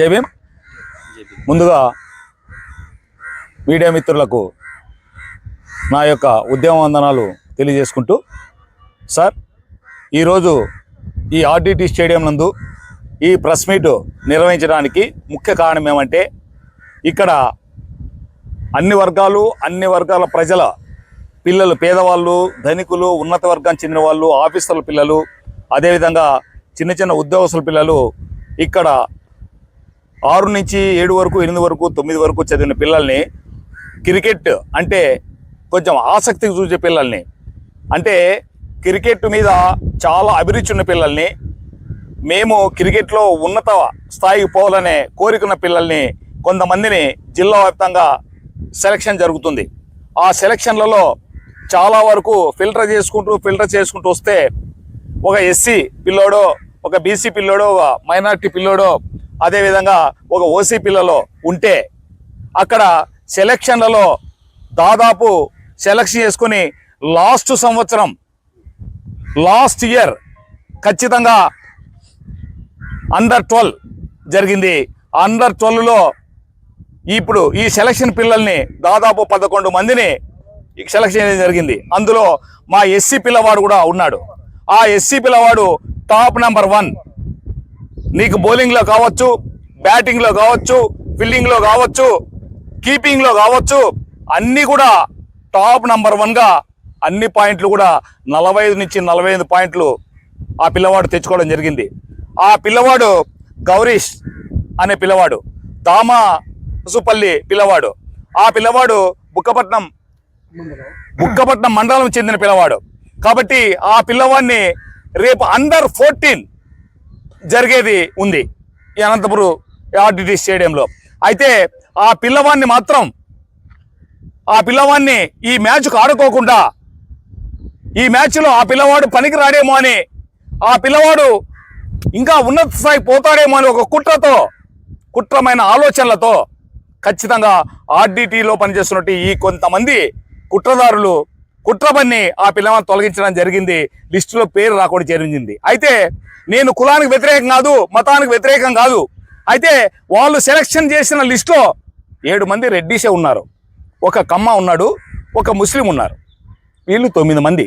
జై భీమ్. ముందుగా మీడియా మిత్రులకు నా యొక్క ఉద్యమ వందనాలు తెలియజేసుకుంటూ, సార్ ఈరోజు ఈ ఆర్డిటి స్టేడియం నందు ఈ ప్రెస్ మీట్ నిర్వహించడానికి ముఖ్య కారణం ఏమంటే, ఇక్కడ అన్ని వర్గాల ప్రజల పిల్లలు, పేదవాళ్ళు, ధనికులు, ఉన్నత వర్గానికి చెందిన వాళ్ళు, ఆఫీసర్ల పిల్లలు, అదేవిధంగా చిన్న చిన్న ఉద్యోగస్తుల పిల్లలు, ఇక్కడ 6 నుంచి 7 వరకు, 8 వరకు, 9 వరకు చదివిన పిల్లల్ని, క్రికెట్ అంటే కొంచెం ఆసక్తిగా చూసే పిల్లల్ని, అంటే క్రికెట్ మీద చాలా అభిరుచి ఉన్న పిల్లల్ని, మేము క్రికెట్లో ఉన్నత స్థాయికి పోవాలనే కోరికున్న పిల్లల్ని కొంతమందిని జిల్లా వ్యాప్తంగా సెలక్షన్ జరుగుతుంది. ఆ సెలక్షన్లలో చాలా వరకు ఫిల్టర్ చేసుకుంటూ వస్తే ఒక ఎస్సీ పిల్లోడో, ఒక బీసీ పిల్లోడో, ఒక మైనారిటీ పిల్లోడో, అదేవిధంగా ఒక ఓసీ పిల్లలో ఉంటే అక్కడ సెలక్షన్లలో దాదాపు సెలక్షన్ చేసుకుని లాస్ట్ ఇయర్ ఖచ్చితంగా అండర్ 12 జరిగింది. అండర్ 12లో ఇప్పుడు ఈ సెలక్షన్ పిల్లల్ని దాదాపు 11 మందిని సెలక్షన్ చేయడం జరిగింది. అందులో మా ఎస్సీ పిల్లవాడు కూడా ఉన్నాడు. ఆ ఎస్సీ పిల్లవాడు టాప్ నెంబర్ 1. నీకు బౌలింగ్లో కావచ్చు, బ్యాటింగ్లో కావచ్చు, ఫీల్డింగ్లో కావచ్చు, కీపింగ్లో కావచ్చు, అన్నీ కూడా టాప్ నెంబర్ 1గా అన్ని పాయింట్లు కూడా 45 నుంచి 45 పాయింట్లు ఆ పిల్లవాడు తెచ్చుకోవడం జరిగింది. ఆ పిల్లవాడు గౌరీష్ అనే పిల్లవాడు, దామసుపల్లి పిల్లవాడు. ఆ పిల్లవాడు బుక్కపట్నం మండలం చెందిన పిల్లవాడు. కాబట్టి ఆ పిల్లవాడిని రేపు అండర్ 14 జరిగేది ఉంది ఈ అనంతపురం ఆర్డిటి స్టేడియంలో. అయితే ఆ పిల్లవాడిని ఈ మ్యాచ్కు ఆడుకోకుండా, ఈ మ్యాచ్లో ఆ పిల్లవాడు పనికి రాడేమో అని, ఆ పిల్లవాడు ఇంకా ఉన్నత స్థాయికి పోతాడేమో అని ఒక కుట్రమైన ఆలోచనలతో ఖచ్చితంగా ఆర్డిటిలో పనిచేస్తున్నట్టు ఈ కొంతమంది కుట్రదారులు కుట్ర పన్ని ఆ పిల్లవాడిని తొలగించడం జరిగింది. లిస్టులో పేరు రాకుండా జరిగింది. అయితే నేను కులానికి వ్యతిరేకం కాదు, మతానికి వ్యతిరేకం కాదు. అయితే వాళ్ళు సెలక్షన్ చేసిన లిస్టులో 7 మంది రెడ్డిసే ఉన్నారు, ఒక కమ్మ ఉన్నాడు, ఒక ముస్లిం ఉన్నారు. వీళ్ళు 9 మంది.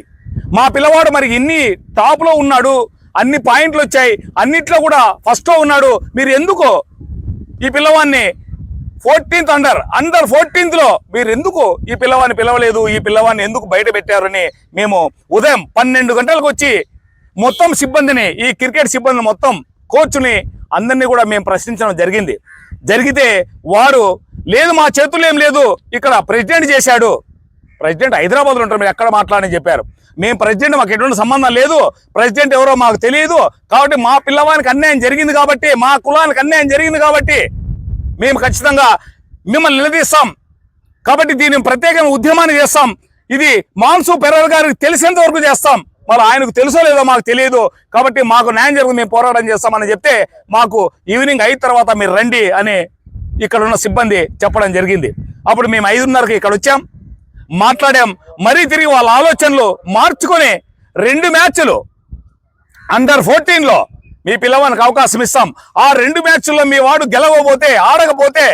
మా పిల్లవాడు మరి ఇన్ని టాప్లో ఉన్నాడు, అన్ని పాయింట్లు వచ్చాయి, అన్నిట్లో కూడా ఫస్ట్లో ఉన్నాడు. మీరు ఎందుకు ఈ పిల్లవాడిని 14th అండర్ 14thలో మీరు ఎందుకు ఈ పిల్లవాడిని పిలవలేదు, ఈ పిల్లవాడిని ఎందుకు బయట పెట్టారని మేము ఉదయం 12 గంటలకు వచ్చి మొత్తం సిబ్బందిని, ఈ క్రికెట్ సిబ్బందిని మొత్తం, కోచ్ని అందరినీ కూడా మేము ప్రశ్నించడం జరిగితే వారు లేదు, మా చేతుల్లో ఏం లేదు, ఇక్కడ ప్రెసిడెంట్ చేశాడు, ప్రెసిడెంట్ హైదరాబాద్లో ఉంటారు, మీరు ఎక్కడ మాట్లాడని చెప్పారు. మేము ప్రెసిడెంట్, మాకు ఎటువంటి సంబంధం లేదు, ప్రెసిడెంట్ ఎవరో మాకు తెలియదు, కాబట్టి మా పిల్లవానికి అన్యాయం జరిగింది కాబట్టి, మా కులానికి అన్యాయం జరిగింది కాబట్టి మేము ఖచ్చితంగా మిమ్మల్ని నిలదీస్తాం, కాబట్టి దీన్ని ప్రత్యేకంగా ఉద్యమాన్ని చేస్తాం, ఇది మాన్సు పెరర్ గారికి తెలిసేంత వరకు చేస్తాం, మరి ఆయనకు తెలుసో లేదో మాకు తెలియదు, కాబట్టి మాకు న్యాయం జరుగుతుంది, మేము పోరాటం చేస్తామని చెప్తే మాకు ఈవినింగ్ 5 తర్వాత మీరు రండి అని ఇక్కడ ఉన్న సిబ్బంది చెప్పడం జరిగింది. అప్పుడు మేము 5:30కి ఇక్కడ వచ్చాం, మాట్లాడాం. మరీ తిరిగి వాళ్ళ ఆలోచనలు మార్చుకొని 2 మ్యాచ్లు అండర్ 14లో మీ పిల్లవానికి అవకాశం ఇస్తాం, ఆ 2 మ్యాచ్ల్లో మీ వాడు ఆడకపోతే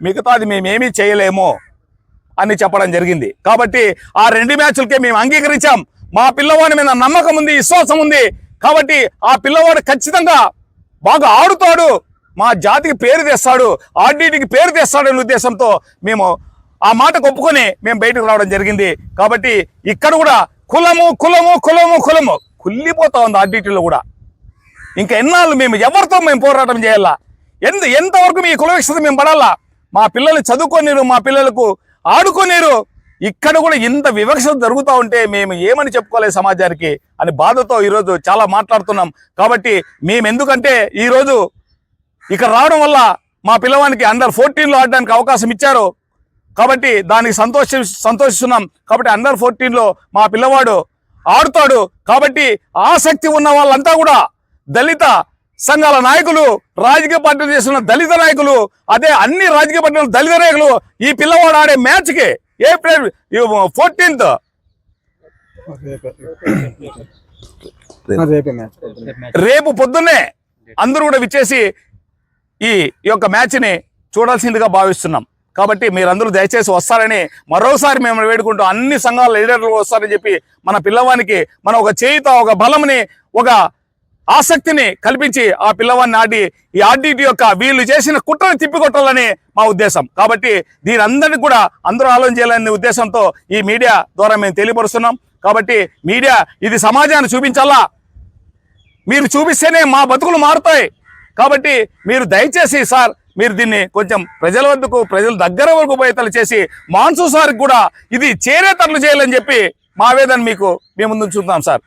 మిగతాది మేమేమీ చేయలేము అని చెప్పడం జరిగింది. కాబట్టి ఆ 2 మ్యాచ్లకే మేము అంగీకరించాం. మా పిల్లవాడి మీద నమ్మకం ఉంది, విశ్వాసం ఉంది, కాబట్టి ఆ పిల్లవాడు ఖచ్చితంగా బాగా ఆడుతాడు, మా జాతికి పేరు తెస్తాడు, ఆర్డిటికి పేరు తెస్తాడనే ఉద్దేశంతో మేము ఆ మాట ఒప్పుకొని మేము బయటకు రావడం జరిగింది. కాబట్టి ఇక్కడ కూడా కులము కుళ్ళిపోతా ఉంది ఆర్డిటిలో కూడా. ఇంకా ఎన్నాళ్ళు ఎవరితో మేము పోరాటం చేయాలా? ఎంతవరకు మీ కుల విషయత మేము పడాలా? మా పిల్లలు చదువుకోనిరు, మా పిల్లలకు ఆడుకోనిరు, ఇక్కడ కూడా ఇంత వివక్షత జరుగుతూ ఉంటే మేము ఏమని చెప్పుకోవాలి సమాజానికి అని బాధతో ఈరోజు చాలా మాట్లాడుతున్నాం. కాబట్టి మేము ఎందుకంటే ఈరోజు ఇక్కడ రావడం వల్ల మా పిల్లవానికి అండర్ 14లో ఆడడానికి అవకాశం ఇచ్చారు, కాబట్టి దానికి సంతోషిస్తున్నాం. కాబట్టి అండర్ 14లో మా పిల్లవాడు ఆడుతాడు. కాబట్టి ఆసక్తి ఉన్న వాళ్ళంతా కూడా, దళిత సంఘాల నాయకులు, రాజకీయ పార్టీలు చేస్తున్న దళిత నాయకులు, అదే అన్ని రాజకీయ పార్టీల దళిత నాయకులు ఈ పిల్లవాడు ఆడే మ్యాచ్కి ఏప్రిల్ 14th రేపు పొద్దున్నే అందరూ కూడా విచ్చేసి ఈ యొక్క మ్యాచ్ని చూడాల్సిందిగా భావిస్తున్నాం. కాబట్టి మీరందరూ దయచేసి వస్తారని మరోసారి మేము వేడుకుంటూ అన్ని సంఘాల లీడర్లు వస్తారని చెప్పి మన పిల్లవానికి మనం ఒక చేయుత, ఒక బలంని, ఒక ఆసక్తిని కల్పించి ఆ పిల్లవాడిని ఆడి ఈ ఆర్డీటీ యొక్క వీళ్ళు చేసిన కుట్రని తిప్పికొట్టాలని మా ఉద్దేశం. కాబట్టి దీని అందరినీ కూడా అందరూ ఆలోచన చేయాలనే ఉద్దేశంతో ఈ మీడియా ద్వారా మేము తెలియపరుస్తున్నాం. కాబట్టి మీడియా ఇది సమాజాన్ని చూపించాలా, మీరు చూపిస్తేనే మా బతుకులు మారుతాయి. కాబట్టి మీరు దయచేసి సార్ మీరు దీన్ని కొంచెం ప్రజల వద్దకు, ప్రజల దగ్గర వరకు పోయేతలు చేసి మాన్సూన్ సార్కి కూడా ఇది చేరేతట్లు చేయాలని చెప్పి మా ఆవేదన మీకు మేము ముందు చూద్దాం సార్.